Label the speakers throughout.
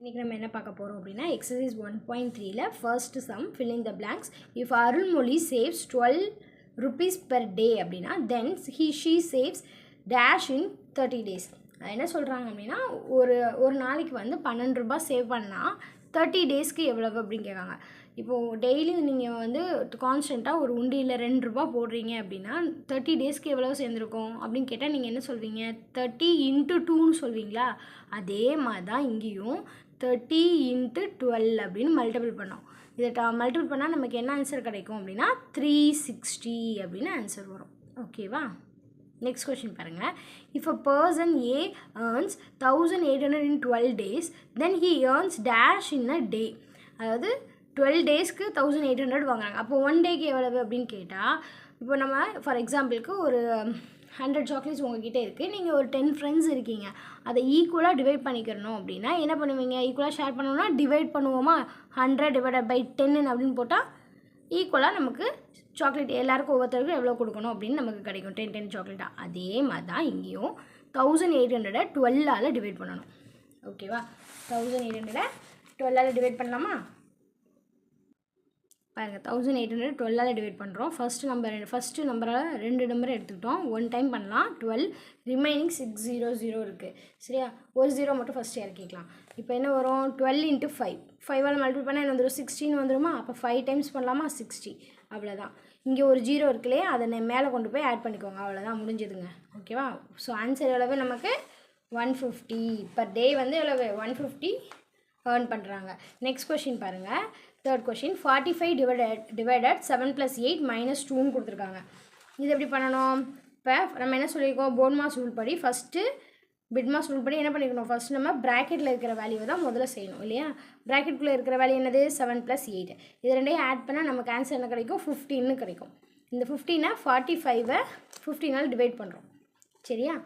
Speaker 1: இன்றைக்கி நம்ம என்ன பார்க்க போகிறோம் அப்படின்னா எக்ஸசைஸ் 1.3ல first some filling the blanks. If Arulmozhi saves 12 rupees per day அப்படின்னா then she saves dash in 30 days. என்ன சொல்கிறாங்க அப்படின்னா ஒரு நாளைக்கு வந்து 12 ரூபாய் சேவ் பண்ணால் 30 daysக்கு எவ்வளவு அப்படின்னு கேட்காங்க. இப்போது டெய்லி நீங்கள் வந்து கான்ஸ்டண்ட்டாக ஒரு உண்டியில் 2 ரூபா போடுறீங்க அப்படின்னா 30 daysக்கு எவ்வளோ சேர்ந்துருக்கும் அப்படின்னு கேட்டால் நீங்கள் என்ன சொல்வீங்க? 30 into 2ன்னு சொல்வீங்களா? அதே மாதிரி தான் இங்கேயும் 30 into 12 அப்படின்னு மல்டிபிள் பண்ணோம். இதை மல்டிபிள் பண்ணால் நமக்கு என்ன ஆன்சர் கிடைக்கும் அப்படின்னா 360 அப்படின்னு ஆன்சர் வரும். ஓகேவா? நெக்ஸ்ட் கொஷின் பாருங்கள். If a person a earns 1800 in 12 days then he earns dash in a day. அதாவது 12 daysக்கு 1800 வாங்குறாங்க. அப்போ 1 டேக்கு எவ்வளவு அப்படின்னு கேட்டால், இப்போ நம்ம ஃபார் எக்ஸாம்பிளுக்கு ஒரு 100 சாக்லேட்ஸ் உங்ககிட்ட இருக்குது, நீங்கள் ஒரு 10 ஃப்ரெண்ட்ஸ் இருக்கீங்க, அதை ஈக்குவலாக டிவைட் பண்ணிக்கிறணும் அப்படின்னா என்ன பண்ணுவீங்க? ஈக்குவலாக ஷேர் பண்ணணும்னா டிவைட் பண்ணுவோமா? 100 divided by 10 அப்படின்னு போட்டால் ஈக்குவலாக நமக்கு சாக்லேட் எல்லாருக்கும் ஒவ்வொருத்தருக்கும் எவ்வளோ கொடுக்கணும் அப்படின்னு நமக்கு கிடைக்கும். 10 சாக்லேட்டாக. அதே மாதிரி தான் இங்கேயும் 1800 12ஆல் டிவைட் பண்ணணும். ஓகேவா? 1800 12ஆல் டிவைட் பண்ணலாமா? பாருங்கள், 1800 12ஆல் டிவைட் பண்ணுறோம். ஃபஸ்ட்டு நம்பரை 2 நம்பரை எடுத்துக்கிட்டோம். 1 டைம் பண்ணலாம். 12 ரிமைனிங் 600 இருக்குது. சரியா? ஒரு 0 மட்டும் ஃபஸ்ட்டு இறக்கிக்கலாம். இப்போ என்ன வரும்? 12 into 5 5ஆல் மல்டிபிள் பண்ணால் என்ன வந்துடும்? 16 வந்துடுமா? அப்போ 5 டைம்ஸ் பண்ணலாமா? 60. அவ்வளோதான். இங்கே ஒரு 0 இருக்குல்லையே, அதை மேலே கொண்டு போய் ஆட் பண்ணிக்கோங்க. அவ்வளோதான், முடிஞ்சதுங்க. ஓகேவா? ஸோ ஆன்சர் எவ்வளவு நமக்கு? 150 பர் டே வந்து எவ்வளவு? 150 ஏர்ன் பண்ணுறாங்க. நெக்ஸ்ட் கொஷின் பாருங்கள். தேர்ட் கொஷின் 45 divided 7 + 8 - 2ன்னு கொடுத்துருக்காங்க. இது எப்படி பண்ணணும்? இப்போ நம்ம என்ன சொல்லியிருக்கோம்? போன்மாஸ் ரூல் படி ஃபஸ்ட்டு பிட்மாஸ் ரூல் படி என்ன பண்ணிக்கணும்? ஃபஸ்ட் நம்ம ப்ராக்கெட்டில் இருக்கிற வேல்யூவை தான் முதல்ல செய்யணும் இல்லையா? ப்ராக்கெட்டுக்குள்ளே இருக்கிற வேல்யூ என்னது? 7 + 8. இது ரெண்டையும் ஆட் பண்ணால் நமக்கு ஆன்சர் என்ன கிடைக்கும்? 15ன்னு கிடைக்கும். இந்த 15 45 15ஆல் டிவைட் பண்ணுறோம். சரியா?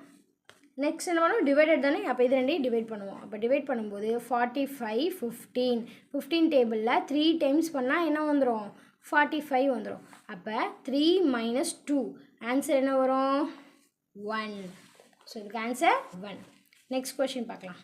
Speaker 1: நெக்ஸ்ட் என்ன பண்ணுவோம்? டிவைடட் தானே. அப்போ இது ரெண்டையும் டிவைட் பண்ணுவோம். அப்போ டிவைட் பண்ணும்போது 45 15 டேபிளில் 3 டைம்ஸ் பண்ணால் என்ன வந்துடும்? 45 வந்துடும். அப்போ 3 - 2 ஆன்சர் என்ன வரும்? 1. ஸோ இதுக்கு ஆன்சர் 1. நெக்ஸ்ட் கொஷின் பார்க்கலாம்.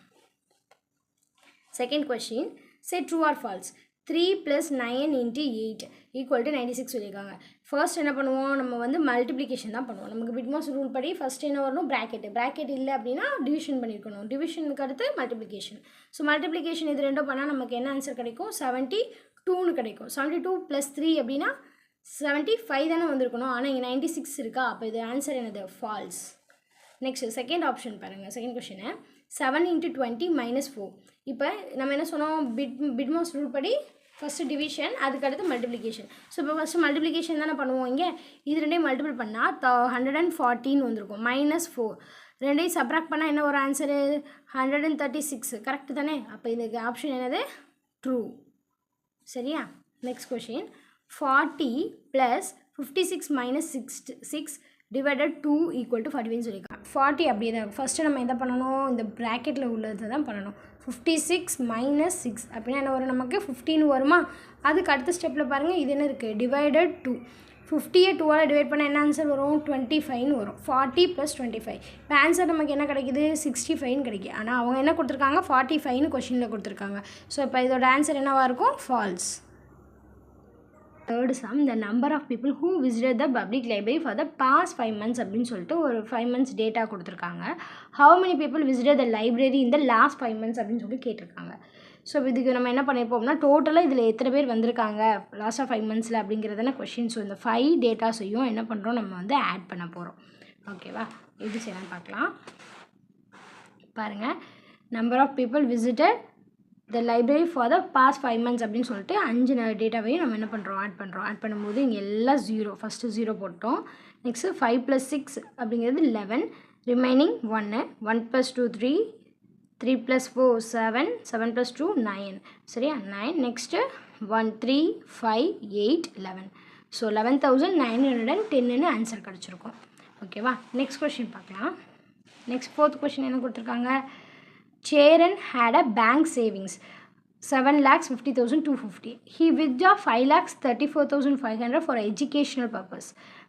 Speaker 1: Second question, say true or false 3 + 9 × 8 = 96 சொல்லியிருக்காங்க. ஃபர்ஸ்ட் என்ன பண்ணுவோம்? நம்ம வந்து மல்டிப்ளிகேஷன் தான் பண்ணுவோம். நமக்கு பிட்மாஸ் ரூல் படி ஃபஸ்ட் என்ன வரணும்? ப்ராக்கெட் இல்லை அப்படின்னா டிவிஷன் பண்ணியிருக்கணும். டிவிஷனுக்கு அடுத்து மல்டிப்ளிகேஷன். ஸோ மல்டிப்ளிகேஷன் இது ரெண்டும் பண்ணால் நமக்கு என்ன ஆன்சர் கிடைக்கும்? 72ன்னு கிடைக்கும். 72 + 3 அப்படின்னா 75 தானே வந்திருக்கணும். ஆனால் இங்கே 96 இருக்கா? அப்போ இது ஆன்சர் என்னது? ஃபால்ஸ். நெக்ஸ்ட் செகண்ட் ஆப்ஷன் பாருங்கள். செகண்ட் கொஷினை 7 × 20 - 4. இப்போ நம்ம என்ன சொன்னோம்? பிட்மாஸ் ரூல் படி ஃபஸ்ட்டு டிவிஷன், அதுக்கடுத்து மல்டிப்ளிகேஷன். ஸோ இப்போ ஃபஸ்ட்டு மல்டிப்ளிகேஷன் தானே பண்ணுவோம். இங்கே இது ரெண்டையும் மல்டிபிள் பண்ணால் 114 வந்திருக்கும். -4 ரெண்டையும் சப்ராக்ட் பண்ணால் என்ன ஒரு ஆன்சரு? 136. கரெக்டு தானே? அப்போ இதுக்கு ஆப்ஷன் என்னது? ட்ரூ. சரியா? நெக்ஸ்ட் கொஷின் 40 + 56 - 6 divided 2 = 45 சொல்லியிருக்காங்க. 40 அப்படியே தான் இருக்கும். ஃபஸ்ட்டு நம்ம எதை பண்ணணும்? இந்த ப்ராக்கெட்டில் உள்ளது தான் பண்ணணும். 56 - 6 அப்படின்னா என்ன வரும்? நமக்கு 15 வருமா? அதுக்கு அடுத்த ஸ்டெப்பில் பாருங்கள், இது என்ன இருக்குது? டிவைடட் 2. 50யை 2ஆல் டிவைட் பண்ணால் என்ன ஆன்சர் வரும்? 25ன்னு வரும். 40 + 25. இப்போ ஆன்சர் நமக்கு என்ன கிடைக்குது? 65ன்னு கிடைக்குது. ஆனால் அவங்க என்ன கொடுத்துருக்காங்க? 45ன்னு கொஷினில் கொடுத்துருக்காங்க. ஸோ இப்போ இதோட ஆன்சர் என்னவாக இருக்கும்? False. Third sum, the number of people who visited the public library for the past 5 months அப்படின்னு சொல்லிட்டு ஒரு 5 months டேட்டா கொடுத்துருக்காங்க. how many people visited the library in the last 5 months அப்படின்னு சொல்லி கேட்டிருக்காங்க. ஸோ இதுக்கு நம்ம என்ன பண்ணியிருப்போம்னா, டோட்டலாக இதில் எத்தனை பேர் வந்திருக்காங்க லாஸ்ட் ஆஃப் 5 monthsல அப்படிங்கிறதான கொஷின். ஸோ இந்த 5 டேட்டாஸையும் என்ன பண்ணுறோம்? நம்ம வந்து ஆட் பண்ண போகிறோம். ஓகேவா? எப்படி செய்யலாம் பார்க்கலாம். பாருங்கள், number of people visited the library for the past 5 months அப்படின்னு சொல்லிட்டு 5 டேட்டாவையும் நம்ம என்ன பண்ணுறோம்? ஆட் பண்ணுறோம். ஆட் பண்ணும்போது இங்கே எல்லாம் 0. ஃபஸ்ட்டு 0 போட்டோம். நெக்ஸ்ட்டு 5 + 6 அப்படிங்கிறது 11. ரிமைனிங் 1 1 + 2 3 3 + 4 7 7 + 2 9. சரியா? 9. நெக்ஸ்ட்டு 1 3 5 8 11. ஸோ 11,910ன்னு ஆன்சர் கிடச்சிருக்கும். ஓகேவா? நெக்ஸ்ட் கொஷின் பார்க்கலாம். நெக்ஸ்ட் ஃபோர்த் கொஷின் என்ன கொடுத்துருக்காங்க? Charan had a bank savings 7,50,250. He withdrew 5,34,500 for educational purpose.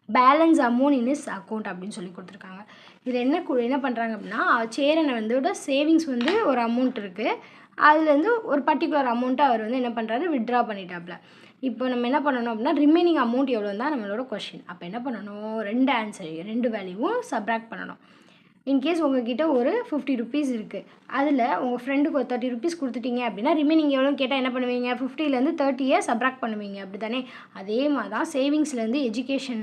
Speaker 1: Balance amount in his account அப்படின்னு சொல்லி கொடுத்துருக்காங்க. இதில் என்ன பண்ணுறாங்க அப்படின்னா, சேரனை வந்து சேவிங்ஸ் வந்து ஒரு அமௌண்ட் இருக்குது, அதுலேருந்து ஒரு பர்டிகுலர் அமௌண்ட்டை அவர் வந்து என்ன பண்ணுறாரு, வித்ட்ரா பண்ணிட்டாப்ல. இப்போ நம்ம என்ன பண்ணணும் அப்படின்னா, ரிமைனிங் அமௌண்ட் எவ்வளோ தான் நம்மளோட கொஷின். அப்போ என்ன பண்ணணும், 2 ஆன்சர் 2 வேல்யூவும் சப்ராக்ட் பண்ணணும். இன்கேஸ் உங்ககிட்ட ஒரு 50 ருபீஸ் இருக்குது, அதில் உங்கள் ஃப்ரெண்டுக்கு ஒரு 30 ருபீஸ் கொடுத்துட்டீங்க அப்படின்னா ரிமைனிங் எவ்வளோன்னு கேட்டால் என்ன பண்ணுவீங்க, 50லேருந்து 30யை சப்ராக்ட் பண்ணுவீங்க, அப்படி தானே? அதே மாதிரி தான் சேவிங்ஸ்லேருந்து எஜுகேஷன்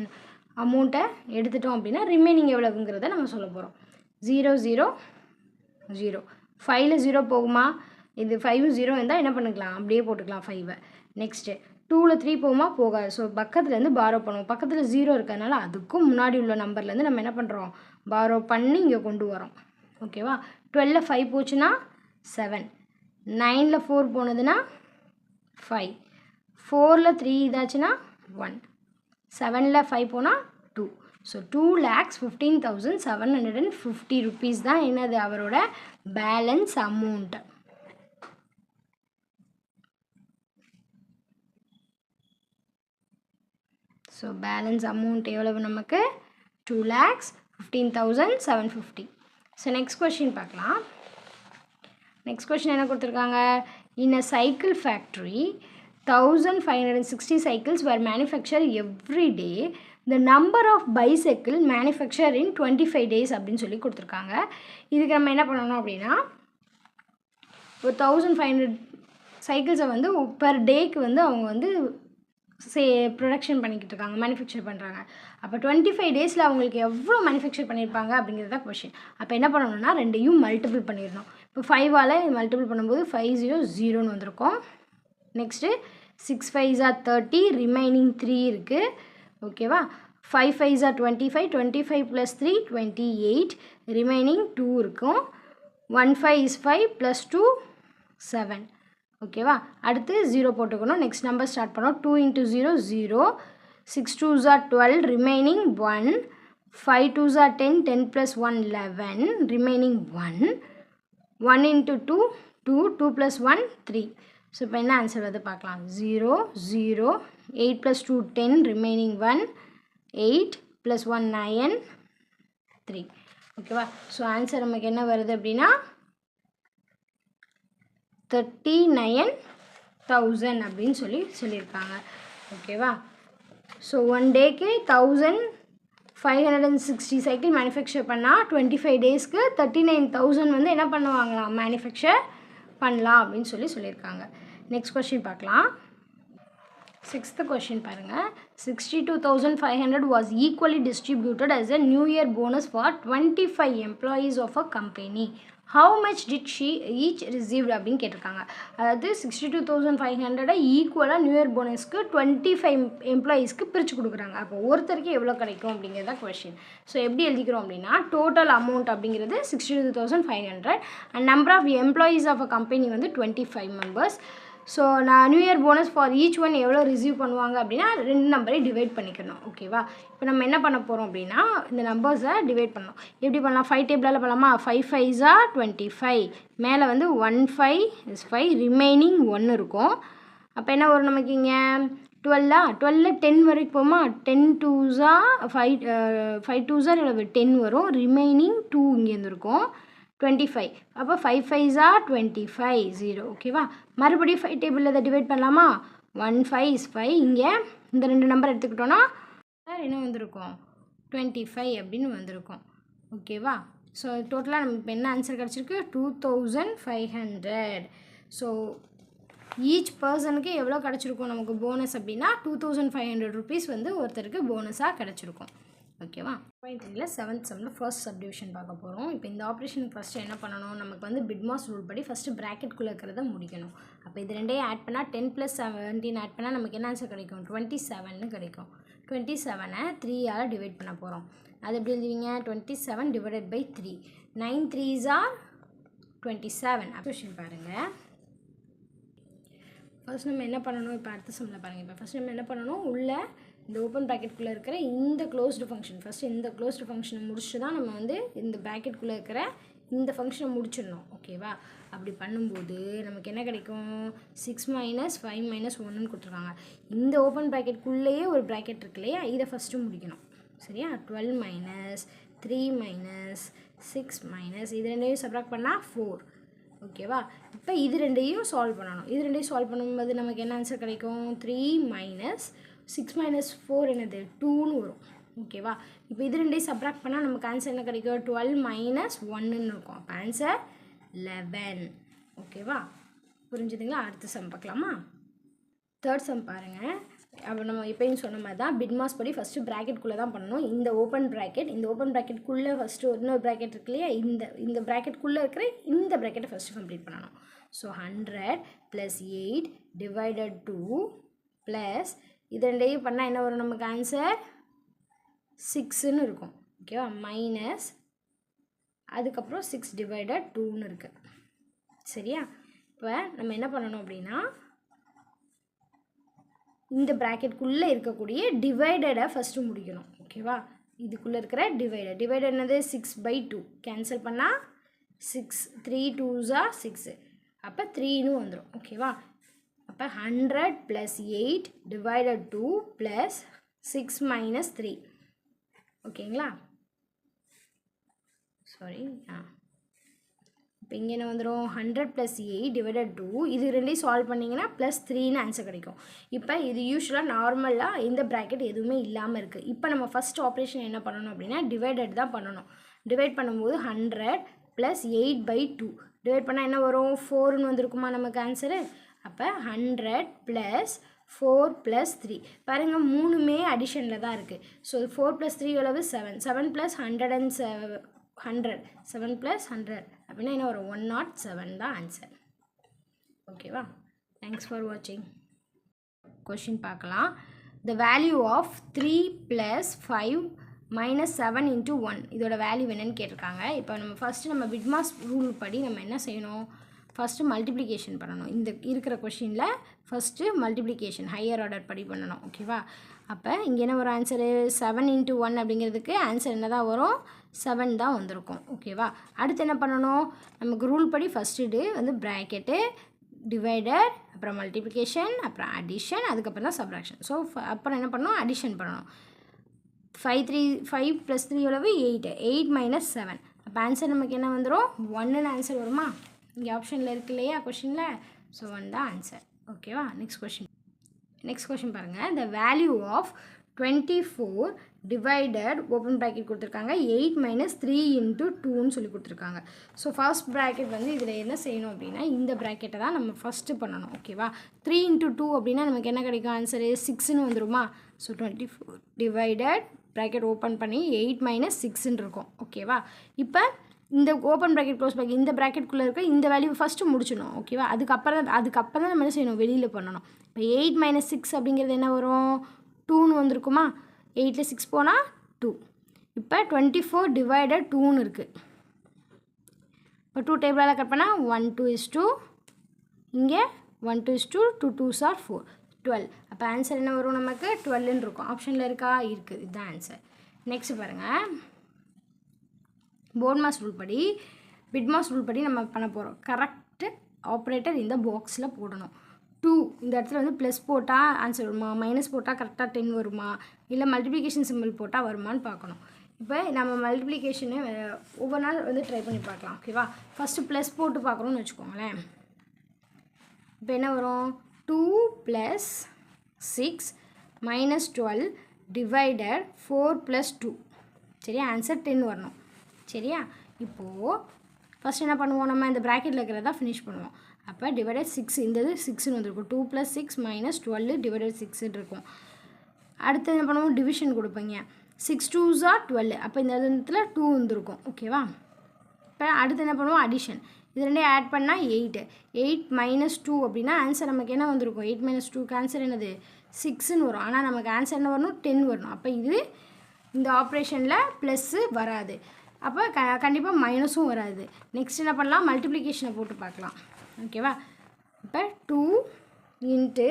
Speaker 1: அமௌண்ட்டை எடுத்துட்டோம் அப்படின்னா ரிமைனிங் எவ்வளோங்கிறத நம்ம சொல்ல போகிறோம். 0 0 0 5ல் 0 போகுமா, இது 5 0 இருந்தால் என்ன பண்ணிக்கலாம், அப்படியே போட்டுக்கலாம் 5. நெக்ஸ்ட்டு 2ல் 3 போகுமா, போகாது. ஸோ பக்கத்துலேருந்து பாரோ பண்ணுவோம். பக்கத்தில் 0 இருக்கிறதுனால அதுக்கும் முன்னாடி உள்ள நம்பர்லேருந்து நம்ம என்ன பண்ணுறோம், பாரோ பண்ணி இங்கே கொண்டு வரோம். ஓகேவா? 12ல் 5 போச்சுன்னா 7, 9ல் 4 போனதுன்னா 5, 4ல் 3 இதாச்சுன்னா 1, 7ல் 5 போனால் 2. ஸோ 2,15,750 ருபீஸ் தான் என்னது அவரோட balance amount. So balance amount எவ்வளவு நமக்கு, 2,15,750. ஸோ நெக்ஸ்ட் கொஷின் பார்க்கலாம். நெக்ஸ்ட் கொஷின் என்ன கொடுத்துருக்காங்க, in a cycle factory 1560 cycles were manufactured every day. The number of bicycle manufactured in 25 days அப்படின்னு சொல்லி கொடுத்துருக்காங்க. இதுக்கு நம்ம என்ன பண்ணணும் அப்படின்னா, ஒரு 1500 சைக்கிள்ஸை வந்து பெர் டேக்கு வந்து அவங்க வந்து ப்ரொடக்ஷன் பண்ணிக்கிட்டு இருக்காங்க, மேனுஃபேக்சர் பண்ணுறாங்க. அப்போ 25 டேஸில் அவங்களுக்கு எவ்வளோ மேனுஃபேக்சர் பண்ணியிருப்பாங்க அப்படிங்கிறது தான் கொஷின். அப்போ என்ன பண்ணணும்னா, ரெண்டையும் மல்டிபிள் பண்ணிடணும். இப்போ 5ஆல் மல்டிபிள் பண்ணும்போது 5 0 0ன்னு வந்திருக்கும். நெக்ஸ்ட்டு 6 5s are 30, ரிமைனிங் 3 இருக்குது. ஓகேவா? 5 5s are 25, 25 + 3 28, ரிமைனிங் 2 இருக்கும். 1 5 is 5 + 2 7. ஓகேவா? அடுத்து 0 போட்டுக்கணும். நெக்ஸ்ட் நம்பர் ஸ்டார்ட் பண்ணோம். 2 × 0 0, 6 2s are 12, remaining 1, 5 2s are 10, 10 + 1 11, remaining 1, 1 × 2 2, 2 + 1 3. So இப்போ என்ன ஆன்சர் வருது பார்க்கலாம். 0 0, 8 + 2 10, ரிமைனிங் 1, 8 + 1 9 3. ஓகேவா? ஸோ ஆன்சர் நமக்கு என்ன வருது அப்படின்னா 39,000 அப்படின்னு சொல்லியிருக்காங்க. ஓகேவா? ஸோ 1 டேக்கு 1560 சைக்கிள் மேனுஃபேக்சர் பண்ணால் 25 டேஸ்க்கு 39,000 வந்து என்ன பண்ணுவாங்களாம், மேனுஃபேக்சர் பண்ணலாம் அப்படின்னு சொல்லியிருக்காங்க. நெக்ஸ்ட் கொஷின் பார்க்கலாம். 6th question பாருங்கள். 62,500 was equally distributed as a new year bonus for 25 employees of a company. How much did she each received அப்படின்னு கேட்டிருக்காங்க. அதாவது 62,500 ஈக்குவலாக நியூ இயர் போனஸ்க்கு 25 எம்ப்ளாயீஸ்க்கு பிரித்து கொடுக்குறாங்க. அப்போ ஒருத்தருக்கு எவ்வளோ கிடைக்கும் அப்படிங்கிறது தான் கொஷின். ஸோ எப்படி எழுதிக்கிறோம் அப்படின்னா, டோட்டல் அமௌண்ட் அப்படிங்கிறது 62,500 and number of employees of a company வந்து 25 மெம்பர்ஸ். ஸோ நான் new year bonus for each one எவ்வளோ ரிசீவ் பண்ணுவாங்க அப்படின்னா 2 நம்பரை டிவைட் பண்ணிக்கணும். ஓகேவா? இப்போ நம்ம என்ன பண்ண போகிறோம் அப்படின்னா, இந்த நம்பர்ஸை டிவைட் பண்ணணும். எப்படி பண்ணலாம், 5 டேபிளால் பண்ணலாமா? 5 5s are 25, மேலே வந்து 1 5 is 5, ரிமைனிங் 1 இருக்கும். அப்போ என்ன வரும் நமக்கு இங்கே 12ல் 10 வரைக்கும் போமா, 10 2s are 5 2s are 10 வரும், ரிமைனிங் 2 இங்கேருந்து இருக்கும் 25. அப்போ 5 5s are 25 0. ஓகேவா? மறுபடியும் 5 டேபிளில் இதை டிவைட் பண்ணலாமா? 1 5 is 5, இங்கே இந்த 2 நம்பர் எடுத்துக்கிட்டோன்னா என்ன வந்திருக்கும், 25 அப்படின்னு வந்திருக்கும். ஓகேவா? ஸோ டோட்டலாக நமக்கு இப்போ என்ன ஆன்சர் கிடச்சிருக்கு, 2,500. ஸோ ஈச் பர்சனுக்கு எவ்வளோ கிடச்சிருக்கும் நமக்கு போனஸ் அப்படின்னா 2,500 ருபீஸ் வந்து ஒருத்தருக்கு போனஸாக கிடச்சிருக்கும். ஓகேவா? பாயிண்ட் 3ல் 7th சம்மில் ஃபர்ஸ்ட் சப்டிவிஷன் பார்க்க போகிறோம். இப்போ இந்த ஆப்ரேஷனுக்கு ஃபஸ்ட்டு என்ன பண்ணணும், நமக்கு வந்து பிட்மாஸ் ரூல் படி ஃபஸ்ட்டு ப்ராக்கெட்குள்ளே இருக்கிறத முடிக்கணும். அப்போ இது ரெண்டையும் ஆட் பண்ணால் 10 + 17 ஆட் பண்ணால் நமக்கு என்ன ஆன்சர் கிடைக்கும், 27ன்னு கிடைக்கும். 27ஐ 3ஆல் டிவைட் பண்ண போகிறோம். அது எப்படி எழுதுவீங்க, 27 divided by 3, 9 3s are 27. Question பாருங்கள். ஃபர்ஸ்ட் நம்ம என்ன பண்ணணும், இப்போ அடுத்த சம்மில் பாருங்கள். இப்போ ஃபஸ்ட் நம்ம என்ன பண்ணணும், உள்ளே இந்த ஓப்பன் ப்ராக்கெட்குள்ளே இருக்கிற இந்த க்ளோஸ்டு ஃபங்க்ஷன், ஃபஸ்ட்டு இந்த க்ளோஸ்டு ஃபங்க்ஷனை முடிச்சுட்டு தான் நம்ம வந்து இந்த ப்ராக்கெட்குள்ளே இருக்கிற இந்த ஃபங்க்ஷனை முடிச்சிடணும். ஓகேவா? அப்படி பண்ணும்போது நமக்கு என்ன கிடைக்கும், 6 - 5 - 1ன்னு கொடுத்துருக்காங்க. இந்த ஓப்பன் ப்ராக்கெட்குள்ளேயே ஒரு ப்ராக்கெட் இருக்கு இல்லையா, இதை ஃபஸ்ட்டு முடிக்கணும். சரியா? 12 - 3 - 6 - இது ரெண்டையும் சப்ராக்ட் பண்ணால் 4, ஓகேவா? இப்போ இது ரெண்டையும் சால்வ் பண்ணணும். இது ரெண்டையும் சால்வ் பண்ணும்போது நமக்கு என்ன ஆன்சர் கிடைக்கும்? 3 மைனஸ் 6 மைனஸ் 4 என்னது 2ன்னு வரும். ஓகேவா? இப்போ இது ரெண்டையும் சப்ராக்ட் பண்ணால் நமக்கு ஆன்சர் என்ன கிடைக்கும்? 12 மைனஸ் 1ன்னு இருக்கும். அப்போ ஆன்சர் 11. ஓகேவா? புரிஞ்சுதுங்களா? அடுத்த சம் பார்க்கலாமா? தேர்ட் சம் பாருங்கள். அப்போ நம்ம எப்பயும் சொன்ன மாதிரி தான் பிட்மாஸ் படி ஃபஸ்ட்டு ப்ராக்கெட்குள்ளே தான் பண்ணணும். இந்த ஓப்பன் ப்ராக்கெட்குள்ளே ஃபஸ்ட்டு இன்னொரு ப்ராக்கெட் இருக்கு இல்லையா, இந்த ப்ராக்கெட்குள்ளே இருக்கிற இந்த ப்ராக்கெட்டை ஃபஸ்ட்டு கம்ப்ளீட் பண்ணணும். ஸோ 100 + 8 டிவைடட் 2 ப்ளஸ் இது ரெண்டையும் பண்ணால் என்ன வரும் நமக்கு ஆன்சர்? 6ன்னு இருக்கும். ஓகேவா? மைனஸ் அதுக்கப்புறம் 6 டிவைடட் 2ன்னு இருக்குது. சரியா? இப்போ நம்ம என்ன பண்ணணும் அப்படின்னா இந்த ப்ராக்கெட்குள்ளே இருக்கக்கூடிய டிவைடடை ஃபஸ்ட்டு முடிக்கணும். ஓகேவா? இதுக்குள்ளே இருக்கிற டிவைடட் என்னது? 6/2 கேன்சல் பண்ணால் 6 3 2s are 6. அப்போ 3ன்னு வந்துடும். ஓகேவா? அப்போ 100 + 8 டிவைடட் 2 ப்ளஸ் 6 மைனஸ் 3. ஓகேங்களா? சாரி, இப்போ இங்கே என்ன வந்துடும்? 100 + 8 டிவைடட் 2. இது ரெண்டையும் சால்வ் பண்ணிங்கன்னா +3ன்னு ஆன்சர் கிடைக்கும். இப்போ இது யூஸ்வலாக நார்மலாக இந்த ப்ராக்கெட் எதுவுமே இல்லாமல் இருக்குது. இப்போ நம்ம ஃபஸ்ட் ஆப்ரேஷன் என்ன பண்ணணும் அப்படின்னா டிவைடட் தான் பண்ணணும். டிவைட் பண்ணும்போது 100 + 8/2 டிவைட் பண்ணால் என்ன வரும்? 4ன்னு வந்திருக்குமா நமக்கு ஆன்சரு? அப்போ 100 + 4 + 3 பாருங்கள், மூணுமே அடிஷனில் தான் இருக்குது. ஸோ 4 + 3 எவ்வளவு? 7. 7 + 100 7 + 100 அப்படின்னா என்ன வரும்? 107 தான் ஆன்சர். ஓகேவா? தேங்க்ஸ் ஃபார் வாட்சிங். கொஷின் பார்க்கலாம். த வேல்யூ ஆஃப் 3 + 5 - 7 × 1 இதோட வேல்யூ என்னன்னு கேட்டிருக்காங்க. இப்போ நம்ம ஃபஸ்ட்டு நம்ம பிட்மாஸ் ரூல் படி நம்ம என்ன செய்யணும்? ஃபஸ்ட்டு மல்டிப்ளிகேஷன் பண்ணணும். இந்த இருக்கிற கொஷினில் ஃபஸ்ட்டு மல்டிப்ளிகேஷன் ஹையர் ஆர்டர் படி பண்ணணும். ஓகேவா? அப்போ இங்கே என்ன வரும் ஆன்சரு? 7 × 1 அப்படிங்கிறதுக்கு ஆன்சர் என்ன தான் வரும்? 7 தான் வந்திருக்கும். ஓகேவா? அடுத்து என்ன பண்ணணும்? நமக்கு ரூல் படி ஃபஸ்ட்டு வந்து ப்ராக்கெட்டு, டிவைடட், அப்புறம் மல்டிப்ளிகேஷன், அப்புறம் அடிஷன், அதுக்கப்புறம் தான் சப்ராக்ஷன். ஸோ அப்புறம் என்ன பண்ணணும்? அடிஷன் பண்ணணும். 5 + 3 எவ்வளவு? 8. 8 - 7. அப்போ ஆன்சர் நமக்கு என்ன வந்துடும்? 1ன்னு ஆன்சர் வருமா? இங்கே ஆப்ஷனில் இருக்கு இல்லையா கொஷினில்? ஸோ 1 தான் ஆன்சர். ஓகேவா? நெக்ஸ்ட் கொஷின் பாருங்கள். The value of 24 divided open bracket கொடுத்துருக்காங்க 8 - 3 × 2ன்னு சொல்லி கொடுத்துருக்காங்க. ஸோ ஃபர்ஸ்ட் ப்ராக்கெட் வந்து இதில் என்ன செய்யணும் அப்படின்னா இந்த ப்ராக்கெட்டை தான் நம்ம ஃபஸ்ட்டு பண்ணணும். ஓகேவா? 3 × 2 அப்படின்னா நமக்கு என்ன கிடைக்கும் ஆன்சரு? 6ன்னு வந்துருமா? ஸோ 24 டிவைடட் ப்ராக்கெட் ஓப்பன் பண்ணி 8 - 6ன்னு இருக்கும். ஓகேவா? இப்போ இந்த ஓப்பன் ப்ராக்கெட் க்ளோஸ் ப்ராக்கெட் இந்த ப்ராக்கெட்குள்ளே இருக்க இந்த வேல்யூ ஃபஸ்ட்டு முடிச்சிடணும். ஓகேவா? அதுக்கப்புறம் தான் நம்ம என்ன செய்யணும்? வெளியில் பண்ணணும். இப்போ 8 - 6 அப்படிங்கிறது என்ன வரும்? 2ன்னு வந்திருக்குமா? 8ல் 6 போனால் 2. இப்போ 24 டிவைடட் 2ன்னு இருக்குது. இப்போ 2 டேபிளால் கட் பண்ணால் 1 2 is 2. இங்கே 1 2 is 2. 2 2s are 4. 12. அப்போ ஆன்சர் என்ன வரும் நமக்கு? 12ன்னு இருக்கும். ஆப்ஷனில் இருக்கா? இருக்குது. இதுதான் ஆன்சர். நெக்ஸ்ட் பாருங்கள். பிட்மாஸ் ரூல் படி நம்ம பண்ண போகிறோம். கரெக்டு ஆப்ரேட்டர் இந்த பாக்ஸில் போடணும். 2 இந்த இடத்துல வந்து ப்ளஸ் போட்டால் ஆன்சர் வருமா? மைனஸ் போட்டால் கரெக்டாக 10 வருமா? இல்லை மல்டிப்ளிகேஷன் சிம்பிள் போட்டால் வருமானு பார்க்கணும். இப்போ நம்ம மல்டிப்ளிகேஷனு ஒவ்வொரு நாள் வந்து ட்ரை பண்ணி பார்க்கலாம். ஓகேவா? ஃபஸ்ட்டு ப்ளஸ் போட்டு பார்க்குறோன்னு வச்சுக்கோங்களேன். இப்போ என்ன வரும்? 2 + 6 - 12 டிவைடட் 4 + 2. சரியா? ஆன்சர் 10 வரணும். சரியா? இப்போது ஃபஸ்ட் என்ன பண்ணுவோம்? நம்ம இந்த ப்ராக்கெட்டில் இருக்கிறதா ஃபினிஷ் பண்ணுவோம். அப்போ டிவைடட் 6 இந்த இது 6ன்னு வந்திருக்கும். 2 + 6 - 12 டிவைடட் 6ன்னு இருக்கும். அடுத்து என்ன பண்ணுவோம்? டிவிஷன் கொடுப்பீங்க. 6 2s are 12. அப்போ இந்த இடத்துல 2 வந்துருக்கும். ஓகேவா? இப்போ அடுத்து என்ன பண்ணுவோம்? அடிஷன். இது ரெண்டையும் ஆட் பண்ணால் 8. 8 - 2 அப்படின்னா ஆன்சர் நமக்கு என்ன வந்திருக்கும்? 8 - 2க்கு ஆன்சர் என்னது? 6ன்னு வரும். ஆனால் நமக்கு ஆன்சர் என்ன வரணும்? 10 வரணும். அப்போ இது இந்த ஆப்ரேஷனில் ப்ளஸ்ஸு வராது. அப்போ கண்டிப்பாக மைனஸும் வராது. நெக்ஸ்ட் என்ன பண்ணலாம்? மல்டிப்ளிகேஷனை போட்டு பார்க்கலாம். ஓகேவா? இப்போ 2 ×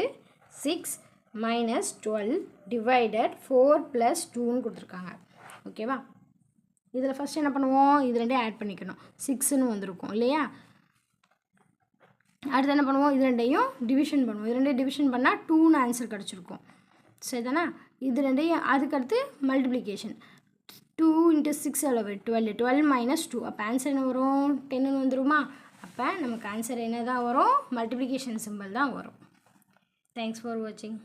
Speaker 1: 6 - 12 டிவைடட் 4 + 2ன்னு கொடுத்துருக்காங்க. ஓகேவா? இதில் ஃபஸ்ட் என்ன பண்ணுவோம்? இது ரெண்டையும் ஆட் பண்ணிக்கணும். 6ன்னு வந்திருக்கும் இல்லையா? அடுத்து என்ன பண்ணுவோம்? இது ரெண்டையும் டிவிஷன் பண்ணுவோம். இது ரெண்டையும் டிவிஷன் பண்ணால் 2ன்னு ஆன்சர் கிடச்சிருக்கும். சரிதானே? இது ரெண்டையும் அதுக்கடுத்து மல்டிப்ளிகேஷன். 2 × 6 எவ்வளவு? 12. 12 - 2. அப்போ ஆன்சர் என்ன வரும்? 10ன்னு வந்துருமா? அப்போ நமக்கு ஆன்சர் என்ன தான் வரும்? மல்டிப்ளிகேஷன் சிம்பிள் தான் வரும். தேங்க்ஸ் ஃபார் வாட்சிங்.